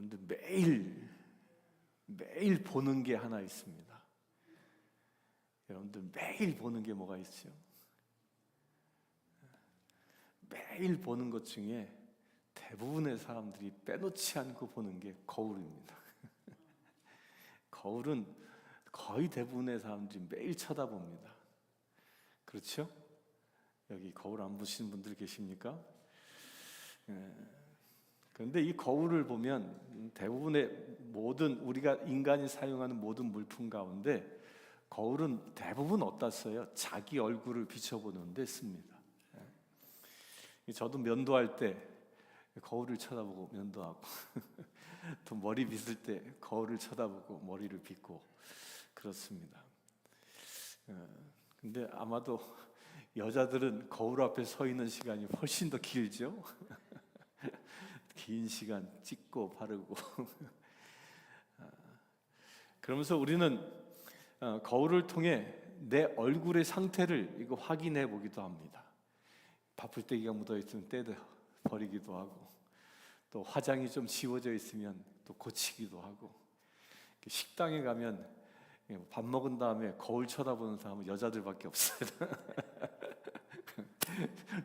여러분들 매일 보는 게 하나 있습니다. 여러분들 매일 보는 게 뭐가 있죠? 매일 보는 것 중에 대부분의 사람들이 빼놓지 않고 보는 게 거울입니다. 거울은 거의 대부분의 사람들이 매일 쳐다봅니다. 그렇죠? 여기 거울 안 보시는 분들 계십니까? 그런데 이 거울을 보면 대부분의 모든 우리가 인간이 사용하는 모든 물품 가운데 거울은 대부분 어디다 써요? 자기 얼굴을 비춰보는 데 씁니다. 저도 면도할 때 거울을 쳐다보고 면도하고 또 머리 빗을 때 거울을 쳐다보고 머리를 빗고 그렇습니다. 근데 아마도 여자들은 거울 앞에 서 있는 시간이 훨씬 더 길죠? 긴 시간 찍고 바르고 그러면서 우리는 거울을 통해 내 얼굴의 상태를 이거 확인해 보기도 합니다. 바풀떼기가 묻어 있으면 떼도 버리기도 하고, 또 화장이 좀 지워져 있으면 또 고치기도 하고, 식당에 가면 밥 먹은 다음에 거울 쳐다보는 사람은 여자들밖에 없어요.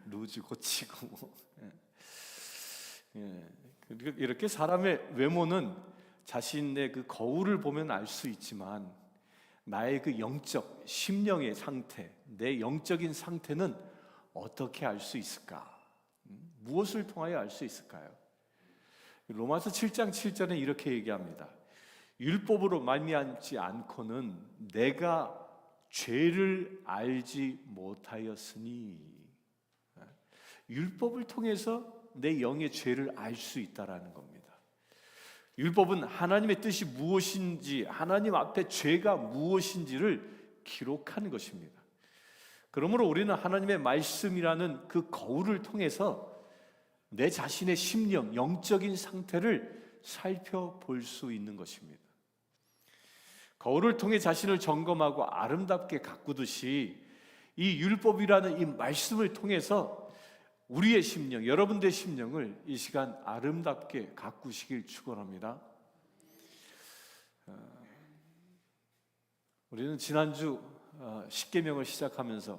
루즈 고치고. 이렇게 사람의 외모는 자신의 그 거울을 보면 알 수 있지만 나의 그 영적 심령의 상태, 내 영적인 상태는 어떻게 알 수 있을까? 무엇을 통하여 알 수 있을까요? 로마서 7장 7절에 이렇게 얘기합니다. 율법으로 말미암지 않고는 내가 죄를 알지 못하였으니, 율법을 통해서 내 영의 죄를 알 수 있다라는 겁니다. 율법은 하나님의 뜻이 무엇인지, 하나님 앞에 죄가 무엇인지를 기록하는 것입니다. 그러므로 우리는 하나님의 말씀이라는 그 거울을 통해서 내 자신의 심령, 영적인 상태를 살펴볼 수 있는 것입니다. 거울을 통해 자신을 점검하고 아름답게 가꾸듯이 이 율법이라는 이 말씀을 통해서 우리의 심령, 여러분들의 심령을 이 시간 아름답게 가꾸시길 축원합니다. 우리는 지난주 십계명을 시작하면서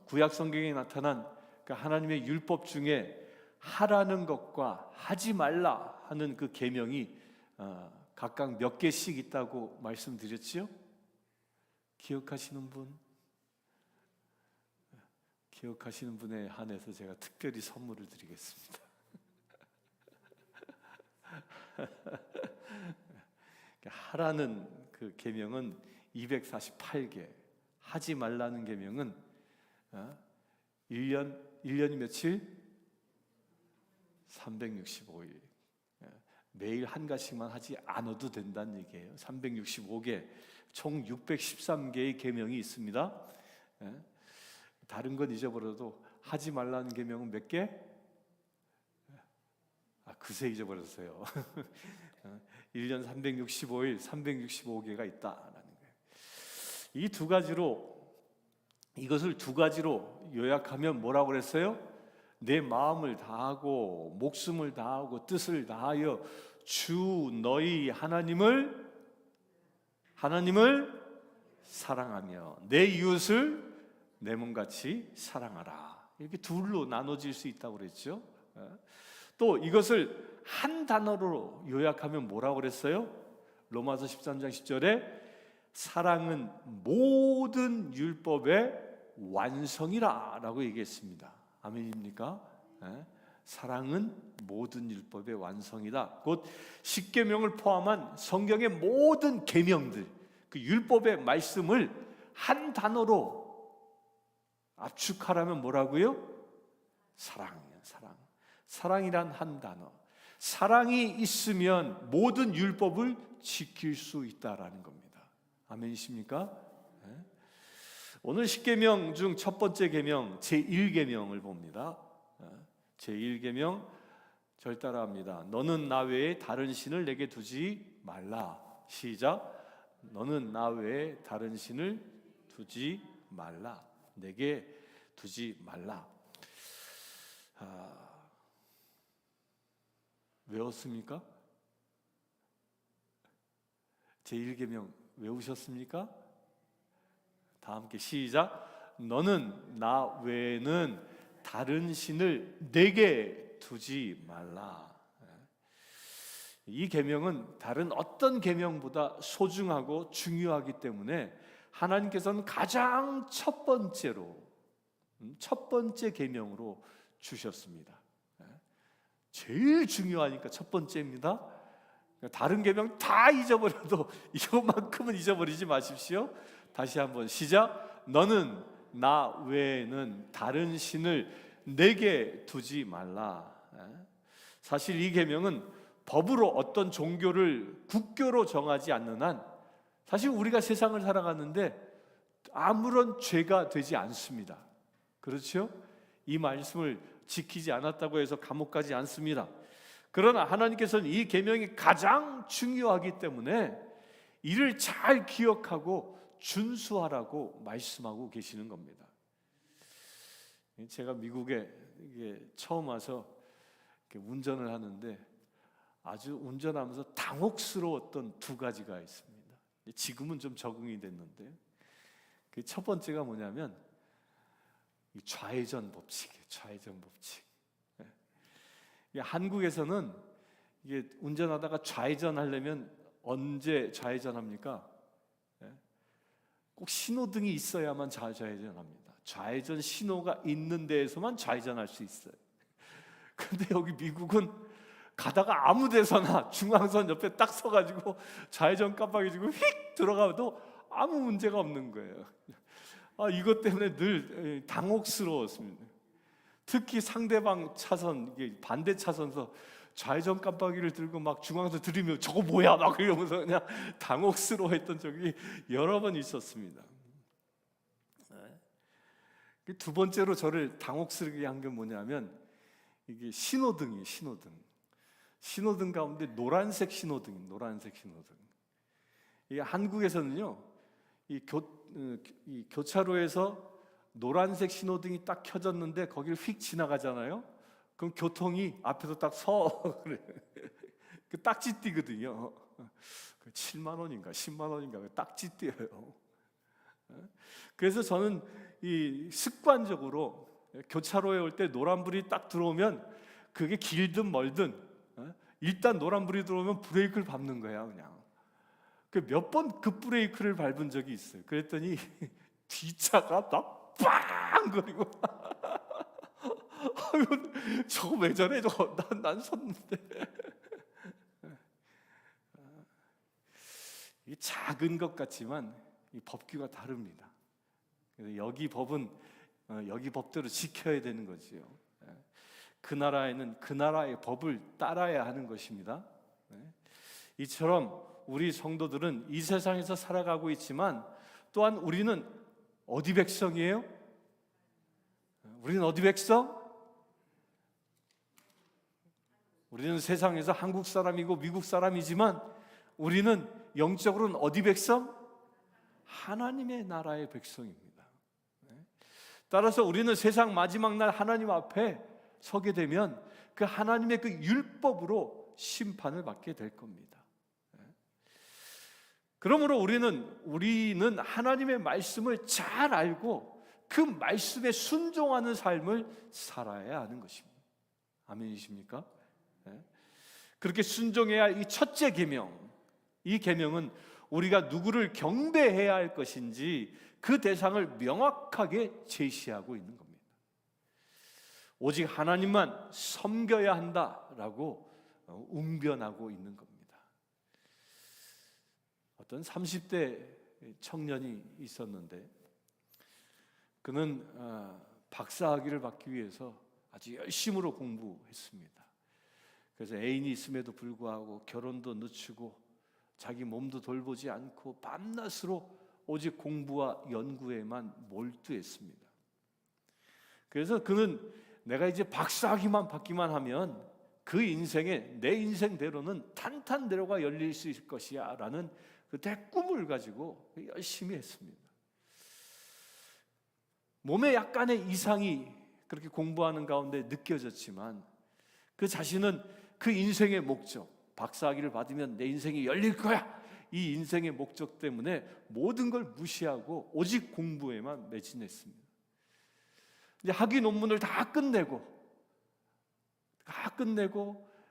구약 성경에 나타난 하나님의 율법 중에 하라는 것과 하지 말라 하는 그 계명이 각각 몇 개씩 있다고 말씀드렸지요? 기억하시는 분? 기억하시는 분에 한해서 제가 특별히 선물을 드리겠습니다. 하라는 그 계명은 248개, 하지 말라는 계명은 1년이 며칠? 365일. 매일 한 가지만 하지 않아도 된다는 얘기예요. 365개, 총 613개의 계명이 있습니다. 다른 건 잊어버려도 하지 말라는 계명은 몇 개? 그새 잊어버렸어요. 1년 365일 365개가 있다라는 거예요. 이 두 가지로, 이것을 두 가지로 요약하면 뭐라고 그랬어요? 내 마음을 다하고 목숨을 다하고 뜻을 다하여 주 너희 하나님을 사랑하며 내 이웃을 내 몸같이 사랑하라. 이렇게 둘로 나눠질 수 있다고 그랬죠. 또 이것을 한 단어로 요약하면 뭐라고 그랬어요? 로마서 13장 10절에 사랑은 모든 율법의 완성이라 라고 얘기했습니다. 아멘입니까? 사랑은 모든 율법의 완성이다. 곧 십계명을 포함한 성경의 모든 계명들, 그 율법의 말씀을 한 단어로 압축하라면 뭐라고요? 사랑이에요. 사랑이란 한 단어. 사랑이 있으면 모든 율법을 지킬 수 있다라는 겁니다. 아멘이십니까? 오늘 십계명 중 첫 번째 계명 제1계명을 봅니다. 제1계명 절 따라합니다. 너는 나 외에 다른 신을 내게 두지 말라. 시작. 너는 나 외에 다른 신을 두지 말라. 내게 두지 말라. 외웠습니까? 제1계명 외우셨습니까? 다 함께 시작. 너는 나 외에는 다른 신을 내게 두지 말라. 이 계명은 다른 어떤 계명보다 소중하고 중요하기 때문에 하나님께서는 가장 첫 번째 계명으로 주셨습니다. 제일 중요하니까 첫 번째입니다. 다른 계명 다 잊어버려도 이것만큼은 잊어버리지 마십시오. 다시 한번 시작. 너는 나 외에는 다른 신을 내게 두지 말라. 사실 이 계명은 법으로 어떤 종교를 국교로 정하지 않는 한 사실 우리가 세상을 살아가는데 아무런 죄가 되지 않습니다. 그렇죠? 이 말씀을 지키지 않았다고 해서 감옥 가지 않습니다. 그러나 하나님께서는 이 계명이 가장 중요하기 때문에 이를 잘 기억하고 준수하라고 말씀하고 계시는 겁니다. 제가 미국에 처음 와서 운전을 하는데 아주 운전하면서 당혹스러웠던 두 가지가 있습니다. 지금은 좀 적응이 됐는데 그 첫 번째가 뭐냐면 좌회전 법칙이에요. 좌회전 법칙. 한국에서는 이게 운전하다가 좌회전하려면 언제 좌회전합니까? 꼭 신호등이 있어야만 좌회전합니다. 좌회전 신호가 있는 데에서만 좌회전할 수 있어요. 근데 여기 미국은 가다가 아무 데서나 중앙선 옆에 딱 서가지고 좌회전 깜빡이 주고 휙 들어가도 아무 문제가 없는 거예요. 이것 때문에 늘 당혹스러웠습니다. 특히 상대방 차선, 반대 차선에서 좌회전 깜빡이를 들고 막 중앙선 들이면 저거 뭐야 막 이러면서 그냥 당혹스러워했던 적이 여러 번 있었습니다. 두 번째로 저를 당혹스럽게 한 게 뭐냐면 이게 신호등이에요. 신호등 가운데 노란색 신호등. 이 한국에서는요, 이 교차로에서 노란색 신호등이 딱 켜졌는데 거기를 휙 지나가잖아요. 그럼 교통이 앞에서 딱 서 그래. 그 딱지 띄거든요. 7만 원인가 10만 원인가 딱지 띄어요. 그래서 저는 이 습관적으로 교차로에 올 때 노란불이 딱 들어오면 그게 길든 멀든 일단 노란불이 들어오면 브레이크를 밟는 거야 그냥. 몇 번 급브레이크를 밟은 적이 있어요. 그랬더니 뒷차가 막 빵! 거리고 저거 왜 저래? 저거 난 섰는데. 이 작은 것 같지만 이 법규가 다릅니다. 그래서 여기 법은 여기 법대로 지켜야 되는 거지요. 그 나라에는 그 나라의 법을 따라야 하는 것입니다. 이처럼 우리 성도들은 이 세상에서 살아가고 있지만 또한 우리는 어디 백성이에요? 우리는 어디 백성? 우리는 세상에서 한국 사람이고 미국 사람이지만 우리는 영적으로는 어디 백성? 하나님의 나라의 백성입니다. 따라서 우리는 세상 마지막 날 하나님 앞에 서게 되면 그 하나님의 그 율법으로 심판을 받게 될 겁니다. 그러므로 우리는 하나님의 말씀을 잘 알고 그 말씀에 순종하는 삶을 살아야 하는 것입니다. 아멘이십니까? 그렇게 순종해야 할 이 첫째 계명, 이 계명은 우리가 누구를 경배해야 할 것인지 그 대상을 명확하게 제시하고 있는 겁니다. 오직 하나님만 섬겨야 한다라고 웅변하고 있는 겁니다. 어떤 30대 청년이 있었는데 그는 박사학위를 받기 위해서 아주 열심으로 공부했습니다. 그래서 애인이 있음에도 불구하고 결혼도 늦추고 자기 몸도 돌보지 않고 밤낮으로 오직 공부와 연구에만 몰두했습니다. 그래서 그는 내가 이제 박사학위만 받기만 하면 그 인생에 내 인생대로는 탄탄대로가 열릴 수 있을 것이야 라는 그 대꿈을 가지고 열심히 했습니다. 몸에 약간의 이상이 그렇게 공부하는 가운데 느껴졌지만 그 자신은 그 인생의 목적, 박사학위를 받으면 내 인생이 열릴 거야, 이 인생의 목적 때문에 모든 걸 무시하고 오직 공부에만 매진했습니다. 이제 학위 논문을 다 끝내고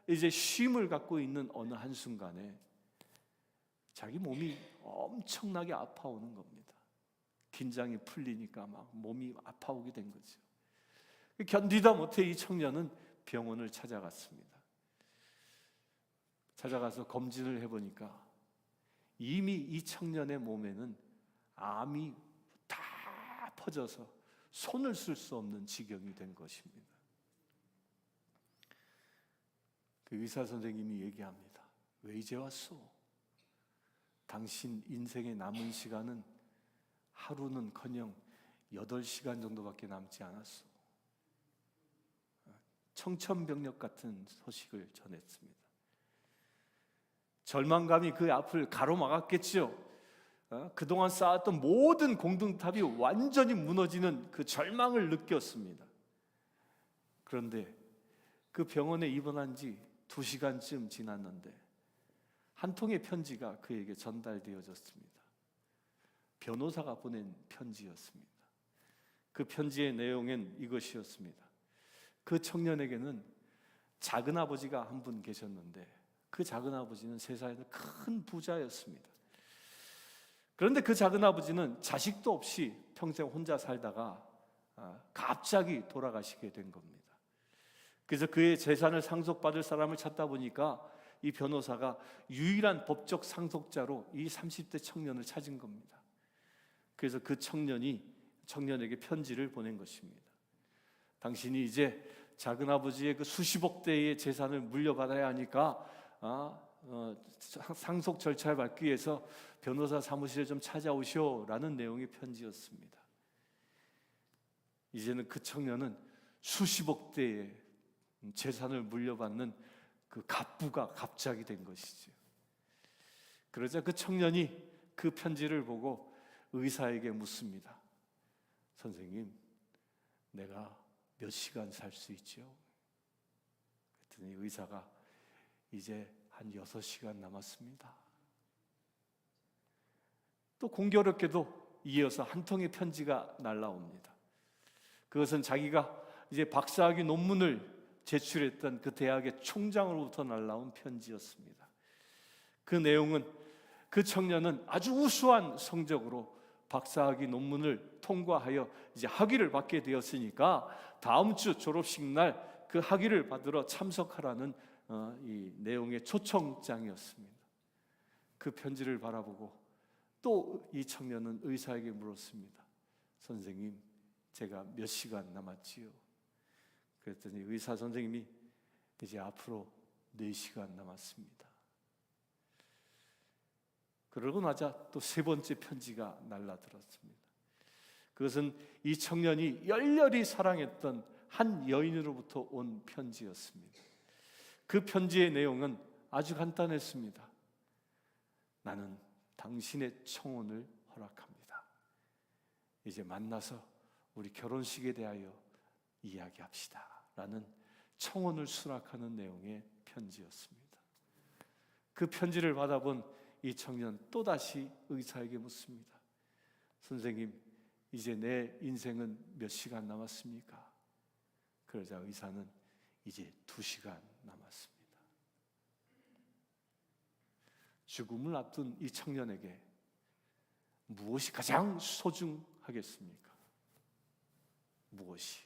이제 쉼을 갖고 있는 어느 한순간에 자기 몸이 엄청나게 아파오는 겁니다. 긴장이 풀리니까 막 몸이 아파오게 된 거죠. 견디다 못해 이 청년은 병원을 찾아갔습니다. 찾아가서 검진을 해보니까 이미 이 청년의 몸에는 암이 다 퍼져서 손을 쓸 수 없는 지경이 된 것입니다. 그 의사 선생님이 얘기합니다. 왜 이제 왔소? 당신 인생의 남은 시간은 하루는커녕 8시간 정도밖에 남지 않았소. 청천벽력 같은 소식을 전했습니다. 절망감이 그 앞을 가로막았겠지요. 그동안 쌓았던 모든 공든탑이 완전히 무너지는 그 절망을 느꼈습니다. 그런데 그 병원에 입원한 지 2시간쯤 지났는데 한 통의 편지가 그에게 전달되어졌습니다. 변호사가 보낸 편지였습니다. 그 편지의 내용은 이것이었습니다. 그 청년에게는 작은아버지가 한 분 계셨는데 그 작은아버지는 세상에서 큰 부자였습니다. 그런데 그 작은아버지는 자식도 없이 평생 혼자 살다가 갑자기 돌아가시게 된 겁니다. 그래서 그의 재산을 상속받을 사람을 찾다 보니까 이 변호사가 유일한 법적 상속자로 이 30대 청년을 찾은 겁니다. 그래서 그 청년에게 편지를 보낸 것입니다. 당신이 이제 작은아버지의 그 수십억 대의 재산을 물려받아야 하니까 상속 절차를 밟기 위해서 변호사 사무실에 좀 찾아오시오라는 내용의 편지였습니다. 이제는 그 청년은 수십억 대의 재산을 물려받는 그 갑부가 갑자기 된 것이죠. 그러자 그 청년이 그 편지를 보고 의사에게 묻습니다. 선생님, 내가 몇 시간 살 수 있죠? 그랬더니 의사가 이제 한 6시간 남았습니다. 또 공교롭게도 이어서 한 통의 편지가 날라옵니다. 그것은 자기가 이제 박사학위 논문을 제출했던 그 대학의 총장으로부터 날라온 편지였습니다. 그 내용은 그 청년은 아주 우수한 성적으로 박사학위 논문을 통과하여 이제 학위를 받게 되었으니까 다음 주 졸업식 날 그 학위를 받으러 참석하라는 이 내용의 초청장이었습니다. 그 편지를 바라보고 또 이 청년은 의사에게 물었습니다. 선생님, 제가 몇 시간 남았지요? 그랬더니 의사 선생님이 이제 앞으로 4시간 남았습니다. 그러고 나자 또 3번째 편지가 날라들었습니다. 그것은 이 청년이 열렬히 사랑했던 한 여인으로부터 온 편지였습니다. 그 편지의 내용은 아주 간단했습니다. 나는 당신의 청혼을 허락합니다. 이제 만나서 우리 결혼식에 대하여 이야기합시다 라는 청혼을 수락하는 내용의 편지였습니다. 그 편지를 받아본 이 청년 또다시 의사에게 묻습니다. 선생님, 이제 내 인생은 몇 시간 남았습니까? 그러자 의사는 이제 2시간 남았습니다. 죽음을 앞둔 이 청년에게 무엇이 가장 소중하겠습니까? 무엇이?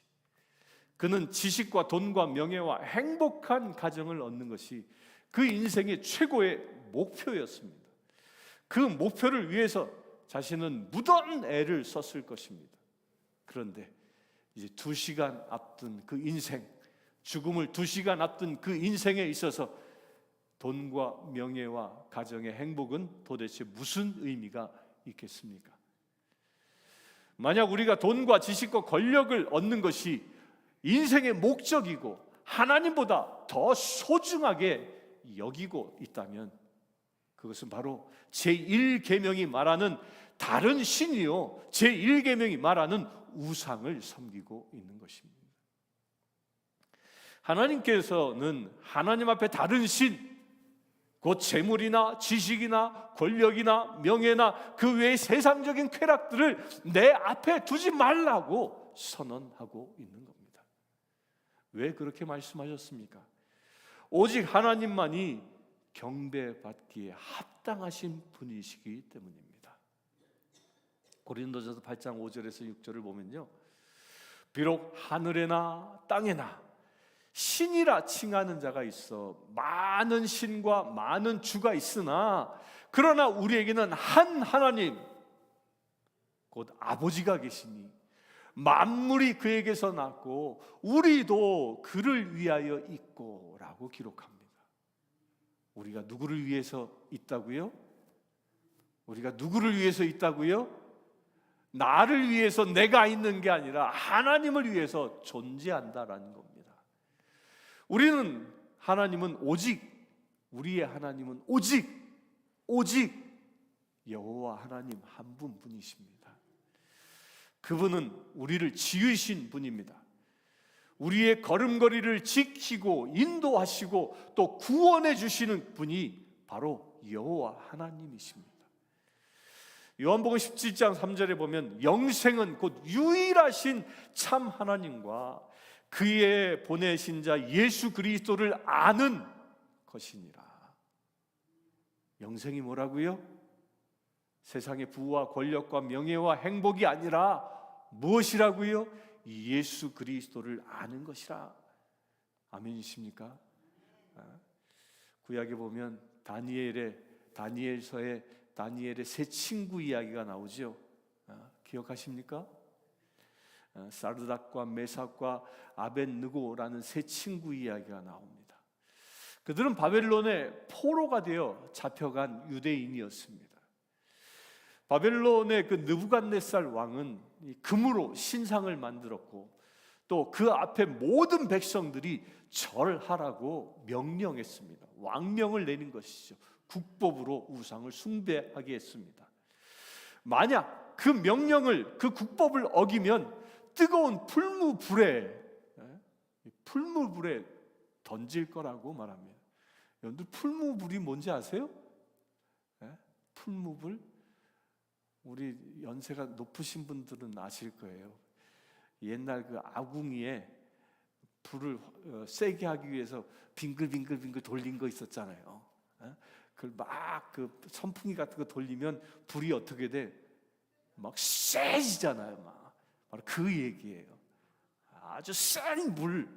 그는 지식과 돈과 명예와 행복한 가정을 얻는 것이 그 인생의 최고의 목표였습니다. 그 목표를 위해서 자신은 무던 애를 썼을 것입니다. 그런데 이제 2시간 앞둔 그 인생, 죽음을 2시간 앞둔 그 인생에 있어서 돈과 명예와 가정의 행복은 도대체 무슨 의미가 있겠습니까? 만약 우리가 돈과 지식과 권력을 얻는 것이 인생의 목적이고 하나님보다 더 소중하게 여기고 있다면 그것은 바로 제1계명이 말하는 다른 신이요 제1계명이 말하는 우상을 섬기고 있는 것입니다. 하나님께서는 하나님 앞에 다른 신, 곧 재물이나 지식이나 권력이나 명예나 그 외의 세상적인 쾌락들을 내 앞에 두지 말라고 선언하고 있는 겁니다. 왜 그렇게 말씀하셨습니까? 오직 하나님만이 경배받기에 합당하신 분이시기 때문입니다. 고린도전서 8장 5절에서 6절을 보면요, 비록 하늘에나 땅에나 신이라 칭하는 자가 있어 많은 신과 많은 주가 있으나 그러나 우리에게는 한 하나님 곧 아버지가 계시니 만물이 그에게서 났고 우리도 그를 위하여 있고 라고 기록합니다. 우리가 누구를 위해서 있다고요? 우리가 누구를 위해서 있다고요? 나를 위해서 내가 있는 게 아니라 하나님을 위해서 존재한다라는 겁니다. 우리의 하나님은 오직 여호와 하나님 한 분뿐이십니다. 그분은 우리를 지으신 분입니다. 우리의 걸음걸이를 지키고 인도하시고 또 구원해 주시는 분이 바로 여호와 하나님이십니다. 요한복음 17장 3절에 보면 영생은 곧 유일하신 참 하나님과 그의 보내신 자 예수 그리스도를 아는 것이니라. 영생이 뭐라고요? 세상의 부와 권력과 명예와 행복이 아니라 무엇이라고요? 예수 그리스도를 아는 것이라. 아멘이십니까? 구약에 보면 다니엘서에 다니엘의 세 친구 이야기가 나오죠. 기억하십니까? 사르닥과 메삭과 아벳느고라는 세 친구 이야기가 나옵니다. 그들은 바벨론의 포로가 되어 잡혀간 유대인이었습니다. 바벨론의 그 느부갓네살 왕은 금으로 신상을 만들었고 또 그 앞에 모든 백성들이 절하라고 명령했습니다. 왕명을 내린 것이죠. 국법으로 우상을 숭배하게 했습니다. 만약 그 명령을, 그 국법을 어기면 뜨거운 풀무불에 던질 거라고 말합니다. 여러분들 풀무불이 뭔지 아세요? 풀무불? 우리 연세가 높으신 분들은 아실 거예요. 옛날 그 아궁이에 불을 세게 하기 위해서 빙글빙글 돌린 거 있었잖아요. 그걸 막 그 선풍기 같은 거 돌리면 불이 어떻게 돼? 막 세지잖아요. 막 바로 그 얘기예요. 아주 센 불,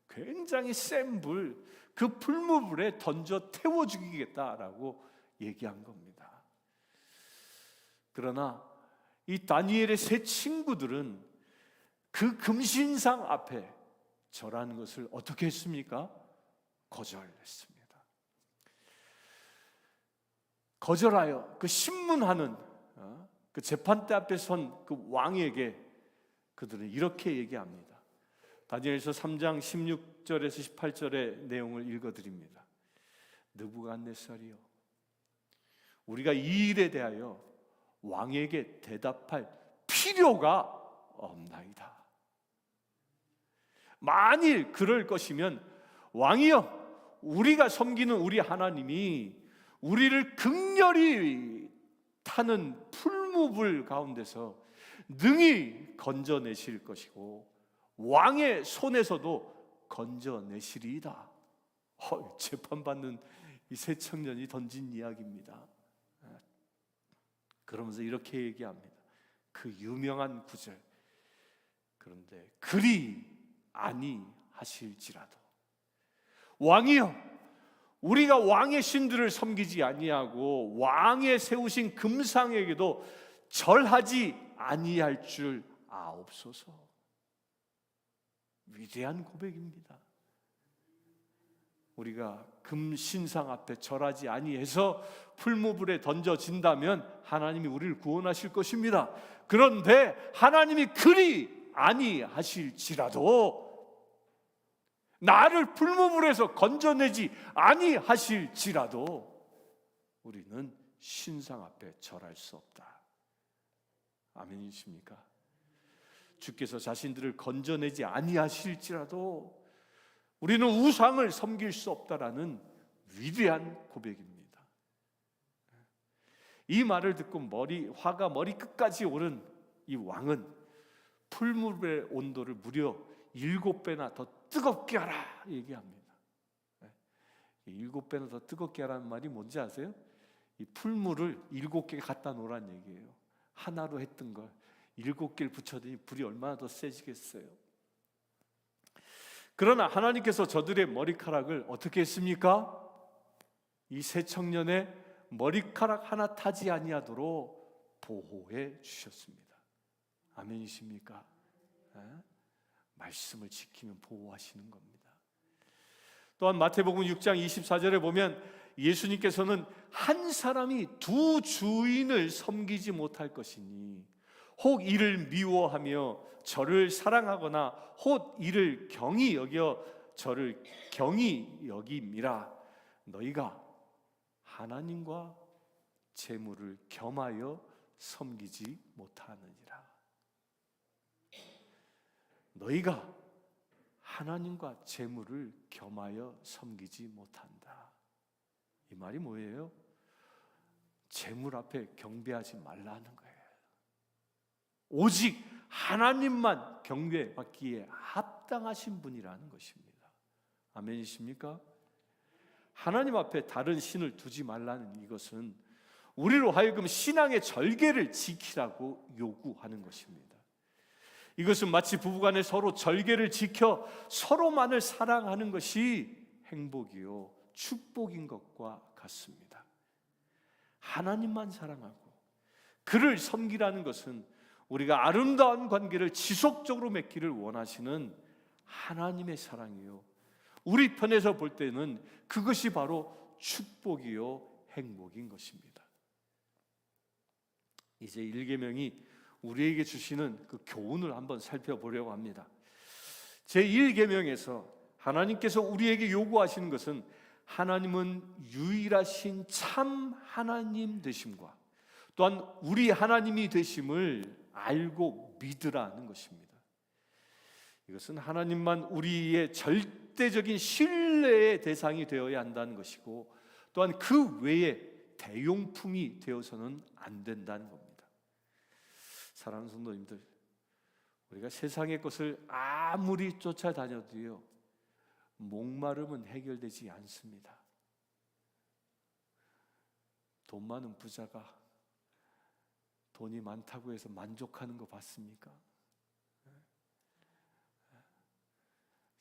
굉장히 센 불, 그 풀무불에 던져 태워 죽이겠다라고 얘기한 겁니다. 그러나 이 다니엘의 세 친구들은 그 금신상 앞에 절하는 것을 어떻게 했습니까? 거절했습니다. 거절하여 그 신문하는 그 재판대 앞에 선 그 왕에게 그들은 이렇게 얘기합니다. 다니엘서 3장 16절에서 18절의 내용을 읽어드립니다. 느부갓네살이요, 우리가 이 일에 대하여 왕에게 대답할 필요가 없나이다. 만일 그럴 것이면 왕이여, 우리가 섬기는 우리 하나님이 우리를 극렬히 타는 풀무불 가운데서 능히 건져내실 것이고 왕의 손에서도 건져내시리이다. 재판받는 이 세 청년이 던진 이야기입니다. 그러면서 이렇게 얘기합니다. 그 유명한 구절. 그런데 그리 아니하실지라도 왕이여, 우리가 왕의 신들을 섬기지 아니하고 왕의 세우신 금상에게도 절하지 아니할 줄 아옵소서. 위대한 고백입니다. 우리가 금신상 앞에 절하지 아니해서 풀무불에 던져진다면 하나님이 우리를 구원하실 것입니다. 그런데 하나님이 그리 아니하실지라도, 나를 풀무불에서 건져내지 아니하실지라도 우리는 신상 앞에 절할 수 없다. 아멘이십니까? 주께서 자신들을 건져내지 아니하실지라도 우리는 우상을 섬길 수 없다라는 위대한 고백입니다. 이 말을 듣고 화가 머리끝까지 오른 이 왕은 풀물의 온도를 무려 7배나 더 뜨겁게 하라 얘기합니다. 7배나 더 뜨겁게 하라는 말이 뭔지 아세요? 이 풀물을 7개 갖다 놓으란 얘기예요. 하나로 했던 걸 7개를 붙여더니 불이 얼마나 더 세지겠어요. 그러나 하나님께서 저들의 머리카락을 어떻게 했습니까? 이 세 청년의 머리카락 하나 타지 아니하도록 보호해 주셨습니다. 아멘이십니까? 말씀을 지키면 보호하시는 겁니다. 또한 마태복음 6장 24절에 보면 예수님께서는 한 사람이 두 주인을 섬기지 못할 것이니 혹 이를 미워하며 저를 사랑하거나 혹 이를 경히 여겨 저를 경히 여김이라. 너희가 하나님과 재물을 겸하여 섬기지 못하느니라. 너희가 하나님과 재물을 겸하여 섬기지 못한다. 이 말이 뭐예요? 재물 앞에 경배하지 말라는 거예요. 오직 하나님만 경배받기에 합당하신 분이라는 것입니다. 아멘이십니까? 하나님 앞에 다른 신을 두지 말라는 이것은 우리로 하여금 신앙의 절개를 지키라고 요구하는 것입니다. 이것은 마치 부부간에 서로 절개를 지켜 서로만을 사랑하는 것이 행복이요 축복인 것과 같습니다. 하나님만 사랑하고 그를 섬기라는 것은 우리가 아름다운 관계를 지속적으로 맺기를 원하시는 하나님의 사랑이요, 우리 편에서 볼 때는 그것이 바로 축복이요 행복인 것입니다. 이제 1계명이 우리에게 주시는 그 교훈을 한번 살펴보려고 합니다. 제1계명에서 하나님께서 우리에게 요구하시는 것은 하나님은 유일하신 참 하나님 되심과 또한 우리 하나님이 되심을 알고 믿으라는 것입니다. 이것은 하나님만 우리의 절대적인 신뢰의 대상이 되어야 한다는 것이고 또한 그 외에 대용품이 되어서는 안 된다는 겁니다. 사랑하는 성도님들, 우리가 세상의 것을 아무리 쫓아다녀도요 목마름은 해결되지 않습니다. 돈 많은 부자가 돈이 많다고 해서 만족하는 거 봤습니까?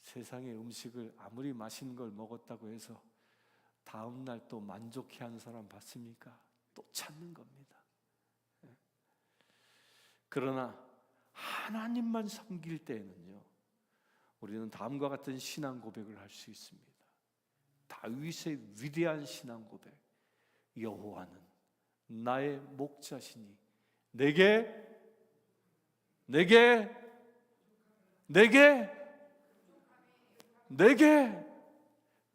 세상의 음식을 아무리 맛있는 걸 먹었다고 해서 다음 날 또 만족해하는 사람 봤습니까? 또 찾는 겁니다. 그러나 하나님만 섬길 때에는요 우리는 다음과 같은 신앙 고백을 할 수 있습니다. 다윗의 위대한 신앙 고백. 여호와는 나의 목자시니 내게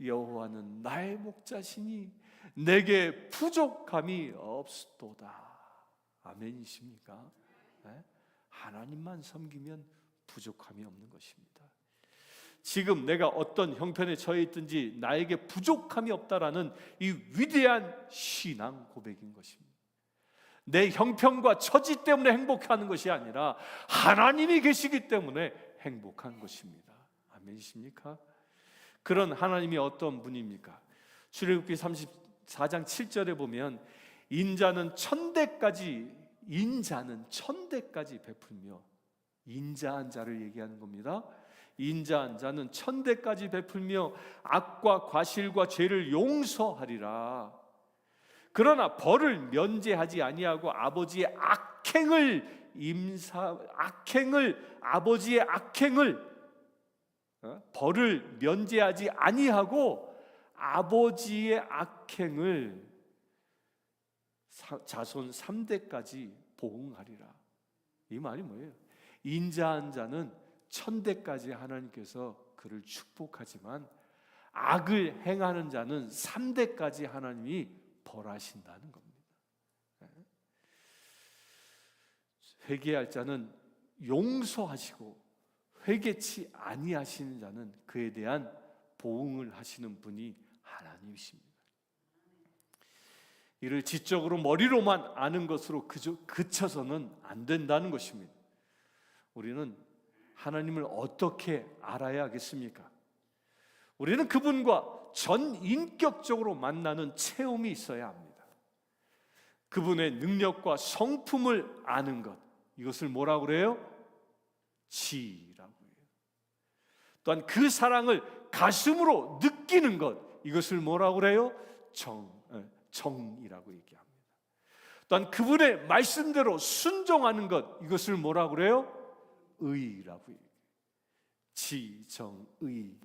여호와는 나의 목자시니 내게 부족함이 없도다. 아멘이십니까? 하나님만 섬기면 부족함이 없는 것입니다. 지금 내가 어떤 형편에 처해 있든지 나에게 부족함이 없다라는 이 위대한 신앙 고백인 것입니다. 내 형편과 처지 때문에 행복하는 것이 아니라 하나님이 계시기 때문에 행복한 것입니다. 아멘이십니까? 그런 하나님이 어떤 분입니까? 출애굽기 34장 7절에 보면 인자는 천대까지 베풀며, 인자한 자를 얘기하는 겁니다. 인자한 자는 천대까지 베풀며 악과 과실과 죄를 용서하리라. 그러나 벌을 면제하지 아니하고 아버지의 벌을 면제하지 아니하고 아버지의 악행을 자손 3대까지 보응하리라. 이 말이 뭐예요? 인자한 자는 천대까지 하나님께서 그를 축복하지만 악을 행하는 자는 3대까지 하나님이 벌하신다는 겁니다. 회개할 자는 용서하시고 회개치 아니하시는 자는 그에 대한 보응을 하시는 분이 하나님 하나님이십니다. 이를 지적으로 머리로만 아는 것으로 그쳐서는 안 된다는 것입니다. 우리는 하나님을 어떻게 알아야 하겠습니까? 우리는 그분과 전인격적으로 만나는 체험이 있어야 합니다. 그분의 능력과 성품을 아는 것, 이것을 뭐라고 그래요? 지라고 해요. 또한 그 사랑을 가슴으로 느끼는 것, 이것을 뭐라고 그래요? 정이라고 얘기합니다. 또한 그분의 말씀대로 순종하는 것, 이것을 뭐라고 그래요? 의라고 얘기해요. 지정의.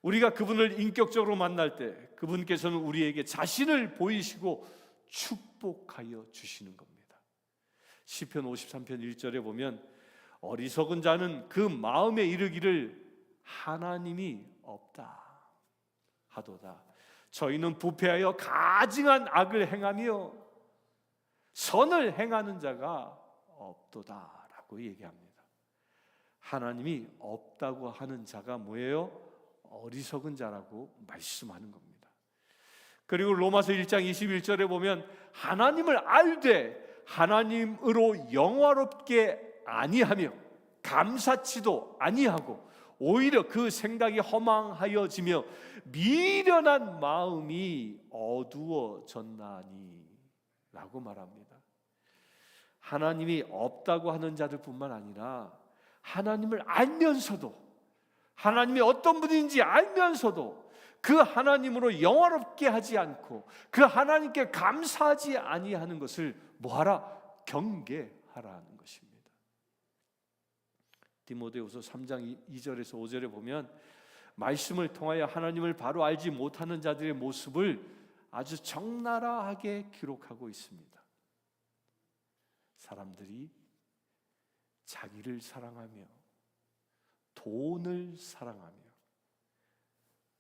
우리가 그분을 인격적으로 만날 때 그분께서는 우리에게 자신을 보이시고 축복하여 주시는 겁니다. 시편 53편 1절에 보면 어리석은 자는 그 마음에 이르기를 하나님이 없다 하도다. 저희는 부패하여 가증한 악을 행하며 선을 행하는 자가 없도다 라고 얘기합니다. 하나님이 없다고 하는 자가 뭐예요? 어리석은 자라고 말씀하는 겁니다. 그리고 로마서 1장 21절에 보면 하나님을 알되 하나님으로 영화롭게 아니하며 감사치도 아니하고 오히려 그 생각이 허망하여지며 미련한 마음이 어두워졌나니 라고 말합니다. 하나님이 없다고 하는 자들뿐만 아니라 하나님을 알면서도, 하나님이 어떤 분인지 알면서도 그 하나님으로 영화롭게 하지 않고 그 하나님께 감사하지 아니하는 것을 뭐하라? 경계하라는 것입니다. 디모데후서 3장 2절에서 5절에 보면 말씀을 통하여 하나님을 바로 알지 못하는 자들의 모습을 아주 적나라하게 기록하고 있습니다. 사람들이 자기를 사랑하며 돈을 사랑하며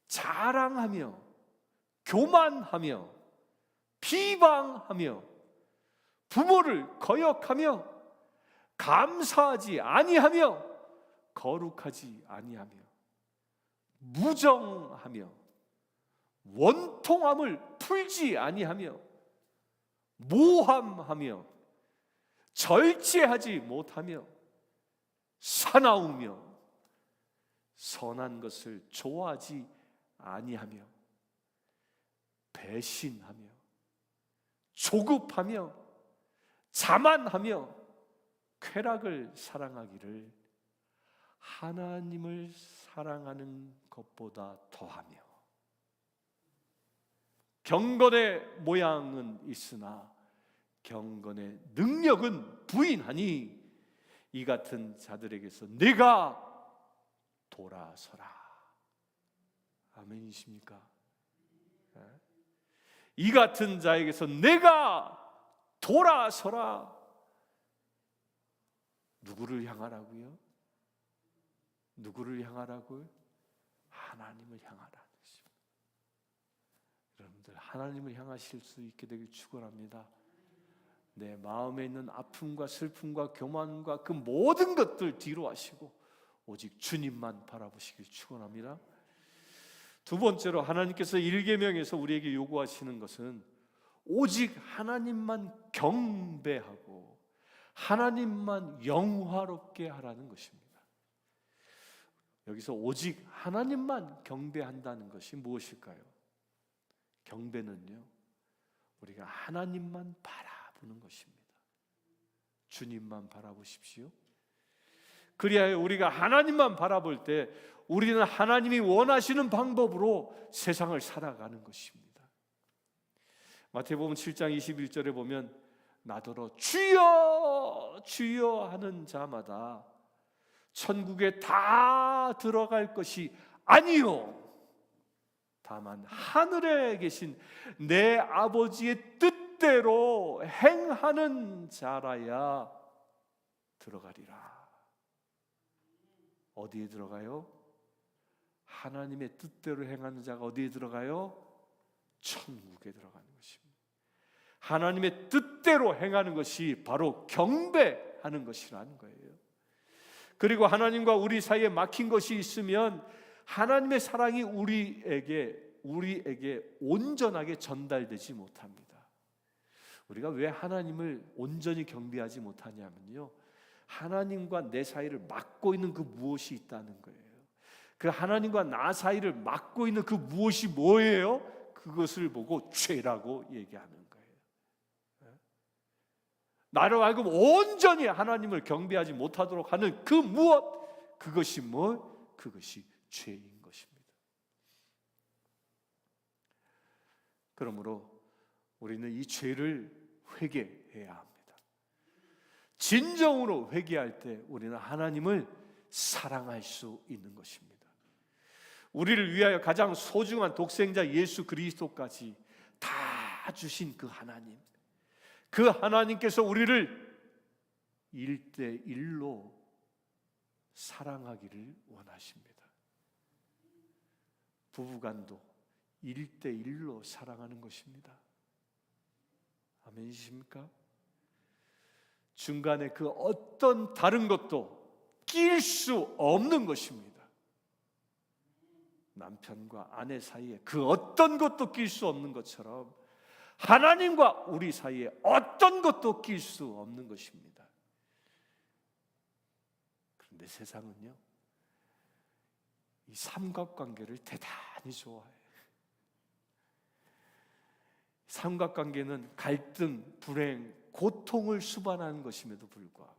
자랑하며 교만하며 비방하며 부모를 거역하며 감사하지 아니하며 거룩하지 아니하며 무정하며 원통함을 풀지 아니하며 모함하며 절제하지 못하며 사나우며 선한 것을 좋아하지 아니하며 배신하며 조급하며 자만하며 쾌락을 사랑하기를 하나님을 사랑하는 것보다 더하며 경건의 모양은 있으나 경건의 능력은 부인하니 이 같은 자들에게서 내가 돌아서라. 아멘이십니까? 이 같은 자에게서 내가 돌아서라. 누구를 향하라고요? 누구를 향하라고요? 하나님을 향하라는 것입니다. 여러분들 하나님을 향하실 수 있게 되길 축원합니다. 내 마음에 있는 아픔과 슬픔과 교만과 그 모든 것들 뒤로 하시고 오직 주님만 바라보시길 축원합니다. 두 번째로 하나님께서 1계명에서 우리에게 요구하시는 것은 오직 하나님만 경배하고 하나님만 영화롭게 하라는 것입니다. 여기서 오직 하나님만 경배한다는 것이 무엇일까요? 경배는요, 우리가 하나님만 바라보는 것입니다. 주님만 바라보십시오. 그리하여 우리가 하나님만 바라볼 때 우리는 하나님이 원하시는 방법으로 세상을 살아가는 것입니다. 마태복음 7장 21절에 보면 나더러 주여 주여 하는 자마다 천국에 다 들어갈 것이 아니요 다만 하늘에 계신 내 아버지의 뜻대로 행하는 자라야 들어가리라. 어디에 들어가요? 하나님의 뜻대로 행하는 자가 어디에 들어가요? 천국에 들어가는 것입니다. 하나님의 뜻대로 행하는 것이 바로 경배하는 것이라는 거예요. 그리고 하나님과 우리 사이에 막힌 것이 있으면 하나님의 사랑이 우리에게 우리에게 온전하게 전달되지 못합니다. 우리가 왜 하나님을 온전히 경배하지 못하냐면요, 하나님과 내 사이를 막고 있는 그 무엇이 있다는 거예요. 그 하나님과 나 사이를 막고 있는 그 무엇이 뭐예요? 그것을 보고 죄라고 얘기하는 거예요. 나로 하여금 온전히 하나님을 경배하지 못하도록 하는 그 무엇, 그것이 뭐? 그것이 죄인 것입니다. 그러므로 우리는 이 죄를 회개해야 합니다. 진정으로 회개할 때 우리는 하나님을 사랑할 수 있는 것입니다. 우리를 위하여 가장 소중한 독생자 예수 그리스도까지 다 주신 그 하나님, 그 하나님께서 우리를 1대1로 사랑하기를 원하십니다. 부부간도 1대1로 사랑하는 것입니다. 아멘이십니까? 중간에 그 어떤 다른 것도 낄 수 없는 것입니다. 남편과 아내 사이에 그 어떤 것도 낄 수 없는 것처럼 하나님과 우리 사이에 어떤 것도 낄 수 없는 것입니다. 그런데 세상은요, 이 삼각관계를 대단히 좋아해요. 삼각관계는 갈등, 불행, 고통을 수반하는 것임에도 불구하고,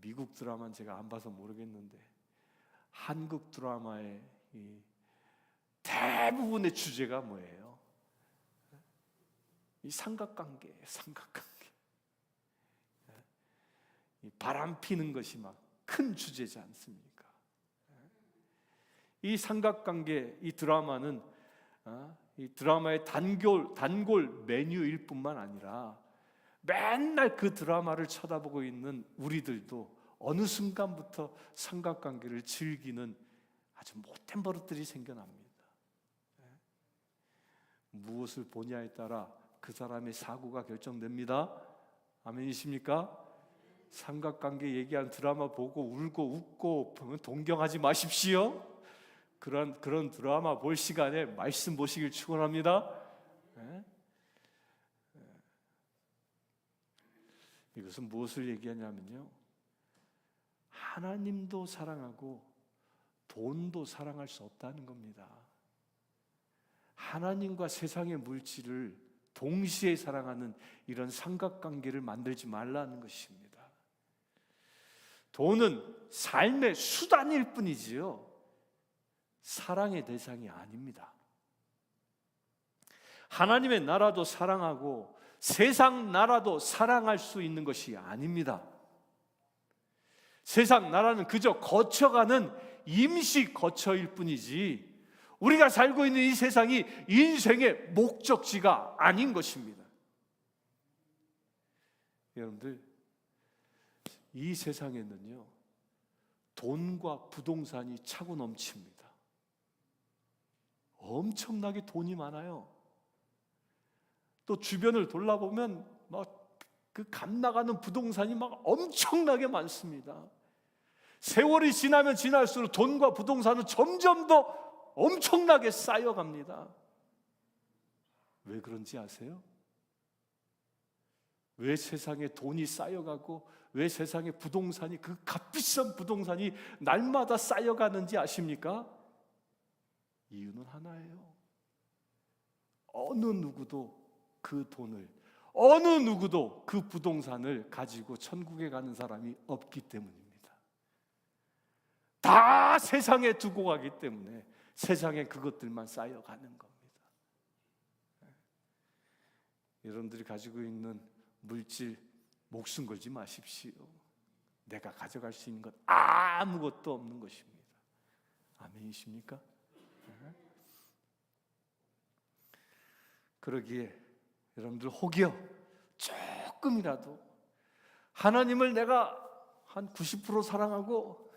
미국 드라마는 제가 안 봐서 모르겠는데 한국 드라마의 이 대부분의 주제가 뭐예요? 이 삼각관계예요. 삼각관계. 이 바람 피는 것이 막 큰 주제지 않습니까? 이 삼각관계, 이 드라마는 이 드라마의 단골 메뉴일 뿐만 아니라 맨날 그 드라마를 쳐다보고 있는 우리들도 어느 순간부터 삼각관계를 즐기는 아주 못된 버릇들이 생겨납니다. 무엇을 보냐에 따라 그 사람의 사고가 결정됩니다. 아멘이십니까? 삼각관계 얘기하는 드라마 보고 울고 웃고 동경하지 마십시오. 그런 드라마 볼 시간에 말씀 보시길 축원합니다. 이것은 무엇을 얘기하냐면요, 하나님도 사랑하고 돈도 사랑할 수 없다는 겁니다. 하나님과 세상의 물질을 동시에 사랑하는 이런 삼각관계를 만들지 말라는 것입니다. 돈은 삶의 수단일 뿐이지요, 사랑의 대상이 아닙니다. 하나님의 나라도 사랑하고 세상 나라도 사랑할 수 있는 것이 아닙니다. 세상 나라는 그저 거쳐가는 임시 거처일 뿐이지 우리가 살고 있는 이 세상이 인생의 목적지가 아닌 것입니다. 여러분들, 이 세상에는요, 돈과 부동산이 차고 넘칩니다. 엄청나게 돈이 많아요. 또 주변을 돌아보면 막 그 값 나가는 부동산이 막 엄청나게 많습니다. 세월이 지나면 지날수록 돈과 부동산은 점점 더 엄청나게 쌓여갑니다. 왜 그런지 아세요? 왜 세상에 돈이 쌓여가고 왜 세상에 부동산이, 그 값비싼 부동산이 날마다 쌓여가는지 아십니까? 이유는 하나예요. 어느 누구도 그 돈을, 어느 누구도 그 부동산을 가지고 천국에 가는 사람이 없기 때문입니다. 다 세상에 두고 가기 때문에 세상에 그것들만 쌓여가는 겁니다. 여러분들이 가지고 있는 물질 목숨 걸지 마십시오. 내가 가져갈 수 있는 것 아무것도 없는 것입니다. 아멘이십니까? 그러기에 여러분들 혹여 조금이라도 하나님을 내가 한 90% 사랑하고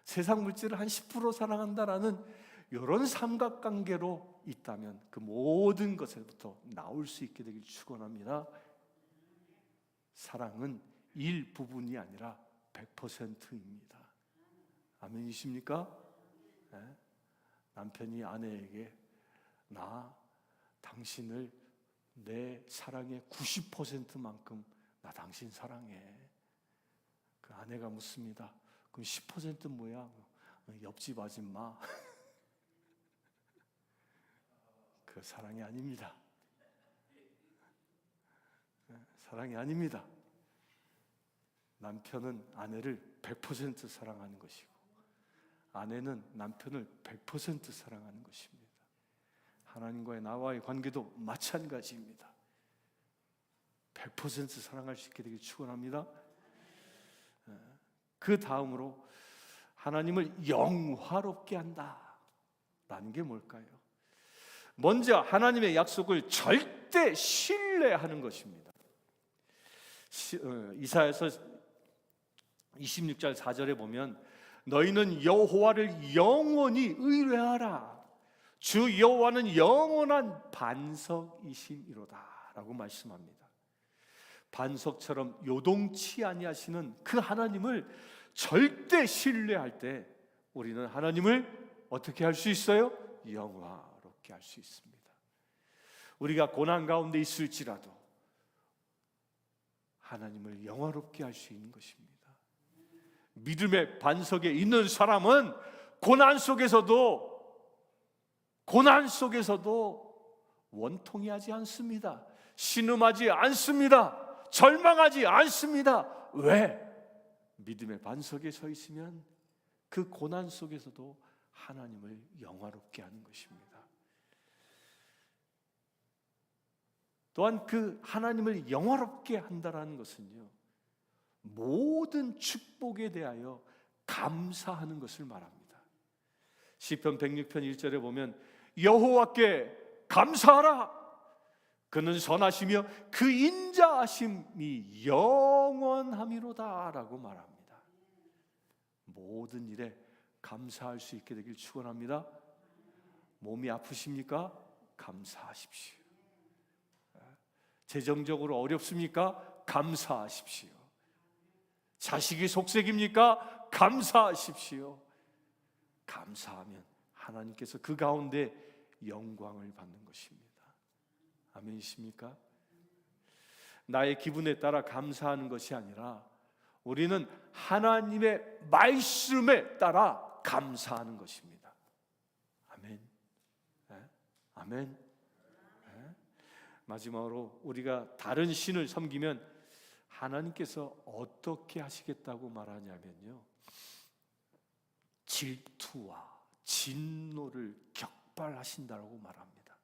세상 물질을 한 10% 사랑한다라는 이런 삼각관계로 있다면 그 모든 것에부터 나올 수 있게 되길 축원합니다. 사랑은 일부분이 아니라 100%입니다. 아멘이십니까? 네? 남편이 아내에게 나 당신을 내 사랑의 90%만큼 나 당신 사랑해. 그 아내가 묻습니다. 그럼 10%는 뭐야? 옆집 아줌마. 그 사랑이 아닙니다. 사랑이 아닙니다. 남편은 아내를 100% 사랑하는 것이고 아내는 남편을 100% 사랑하는 것입니다. 하나님과의 나와의 관계도 마찬가지입니다. 100% 사랑할 수 있게 되길 축원합니다. 그 다음으로 하나님을 영화롭게 한다라는 게 뭘까요? 먼저 하나님의 약속을 절대 신뢰하는 것입니다. 이사야서 26절 4절에 보면 너희는 여호와를 영원히 의뢰하라. 주 여호와는 영원한 반석이심이로다 라고 말씀합니다. 반석처럼 요동치 아니하시는 그 하나님을 절대 신뢰할 때 우리는 하나님을 어떻게 할 수 있어요? 영화롭게 할 수 있습니다. 우리가 고난 가운데 있을지라도 하나님을 영화롭게 할 수 있는 것입니다. 믿음의 반석에 있는 사람은 고난 속에서도 원통해하지 않습니다. 신음하지 않습니다. 절망하지 않습니다. 왜? 믿음의 반석에 서 있으면 그 고난 속에서도 하나님을 영화롭게 하는 것입니다. 또한 그 하나님을 영화롭게 한다는 것은요, 모든 축복에 대하여 감사하는 것을 말합니다. 시편 106편 1절에 보면 여호와께 감사하라. 그는 선하시며 그 인자하심이 영원함이로다 라고 말합니다. 모든 일에 감사할 수 있게 되길 축원합니다. 몸이 아프십니까? 감사하십시오. 재정적으로 어렵습니까? 감사하십시오. 자식이 속색입니까? 감사하십시오. 감사하면 하나님께서 그 가운데 영광을 받는 것입니다. 아멘이십니까? 나의 기분에 따라 감사하는 것이 아니라 우리는 하나님의 말씀에 따라 감사하는 것입니다. 아멘. 아멘. 마지막으로 우리가 다른 신을 섬기면 하나님께서 어떻게 하시겠다고 말하냐면요, 질투와 진노를 격발하신다고 말합니다.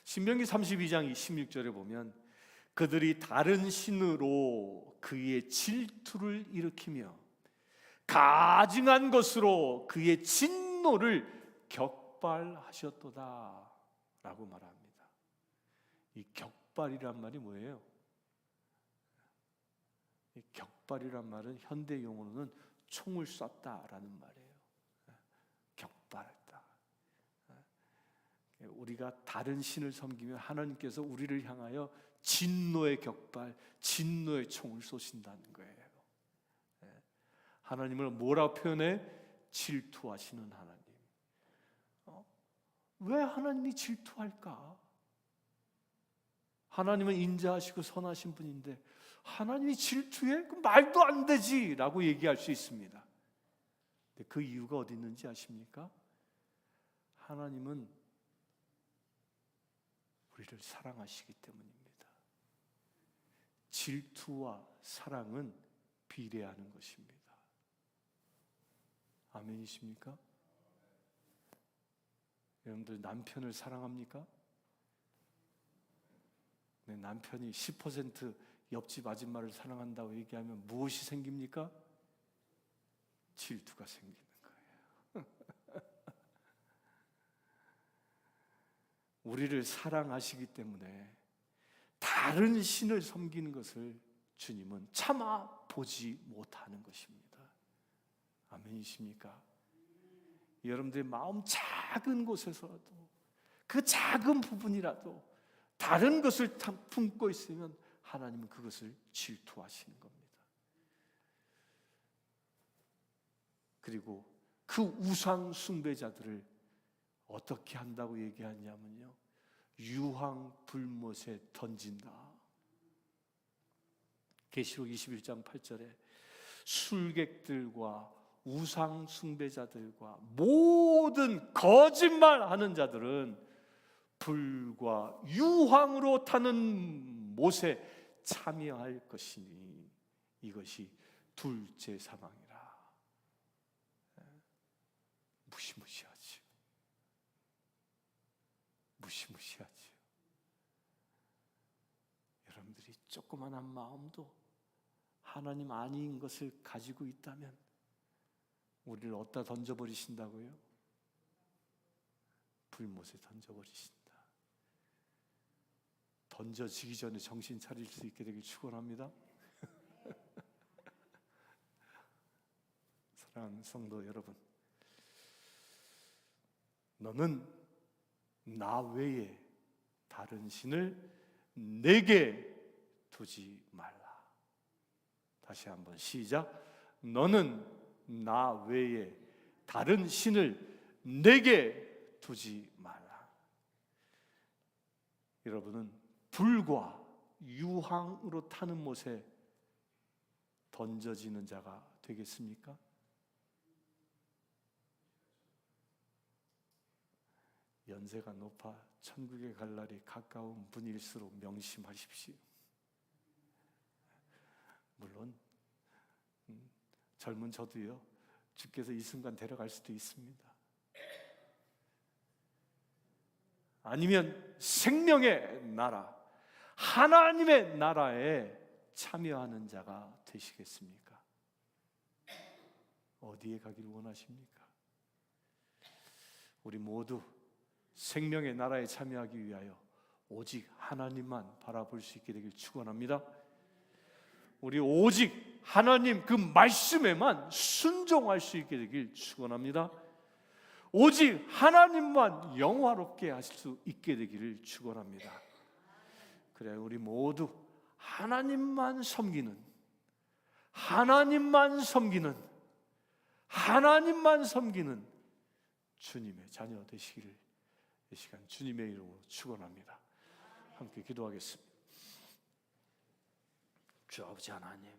신명기 32장 26절에 보면 그들이 다른 신으로 그의 질투를 일으키며 가증한 것으로 그의 진노를 격발하셨도다 라고 말합니다. 이 격발이란 말이 뭐예요? 이 격발이란 말은 현대 용어로는 총을 쐈다라는 말이에요. 격발했다. 우리가 다른 신을 섬기면 하나님께서 우리를 향하여 진노의 격발, 진노의 총을 쏘신다는 거예요. 하나님을 뭐라고 표현해? 질투하시는 하나님. 왜 하나님이 질투할까? 하나님은 인자하시고 선하신 분인데 하나님이 질투해? 그 말도 안 되지 라고 얘기할 수 있습니다. 근데 그 이유가 어디 있는지 아십니까? 하나님은 우리를 사랑하시기 때문입니다. 질투와 사랑은 비례하는 것입니다. 아멘이십니까? 여러분들 남편을 사랑합니까? 내 남편이 10% 옆집 아줌마를 사랑한다고 얘기하면 무엇이 생깁니까? 질투가 생기는 거예요. 우리를 사랑하시기 때문에 다른 신을 섬기는 것을 주님은 참아 보지 못하는 것입니다. 아멘이십니까? 여러분들의 마음 작은 곳에서라도 그 작은 부분이라도 다른 것을 품고 있으면 하나님은 그것을 질투하시는 겁니다. 그리고 그 우상 숭배자들을 어떻게 한다고 얘기하냐면요, 유황 불못에 던진다. 계시록 21장 8절에 술객들과 우상 숭배자들과 모든 거짓말하는 자들은 불과 유황으로 타는 못에 참여할 것이니 이것이 둘째 사망이라. 무시무시하지. 무시무시하지. 여러분들이 조그만한 마음도 하나님 아닌 것을 가지고 있다면 우리를 어디다 던져버리신다고요? 불못에 던져버리신다. 던져지기 전에 정신 차릴 수 있게 되길 축원합니다. 사랑하는 성도 여러분, 너는 나 외에 다른 신을 내게 두지 말라. 다시 한번 시작. 너는 나 외에 다른 신을 내게 두지 말라. 여러분은 불과 유황으로 타는 못에 던져지는 자가 되겠습니까? 연세가 높아 천국에 갈 날이 가까운 분일수록 명심하십시오. 물론 젊은 저도요, 주께서 이 순간 데려갈 수도 있습니다. 아니면 생명의 나라, 하나님의 나라에 참여하는 자가 되시겠습니까? 어디에 가기를 원하십니까? 우리 모두 생명의 나라에 참여하기 위하여 오직 하나님만 바라볼 수 있게 되길 축원합니다. 우리 오직 하나님 그 말씀에만 순종할 수 있게 되길 축원합니다. 오직 하나님만 영화롭게 하실 수 있게 되기를 축원합니다. 그래, 우리 모두 하나님만 섬기는, 하나님만 섬기는, 하나님만 섬기는 주님의 자녀 되시기를 이 시간 주님의 이름으로 축원합니다. 함께 기도하겠습니다. 주 아버지 하나님,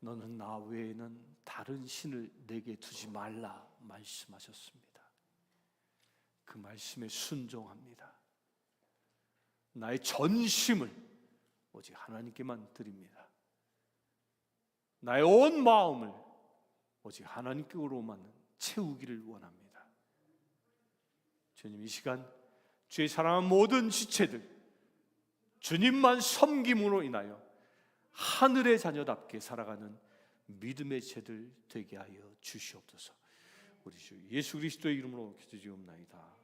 너는 나 외에는 다른 신을 내게 두지 말라 말씀하셨습니다. 그 말씀에 순종합니다. 나의 전심을 오직 하나님께만 드립니다. 나의 온 마음을 오직 하나님께로만 채우기를 원합니다. 주님, 이 시간 주의 사랑하는 모든 지체들 주님만 섬김으로 인하여 하늘의 자녀답게 살아가는 믿음의 지체들 되게 하여 주시옵소서. 우리 주 예수 그리스도의 이름으로 기도드리옵나이다.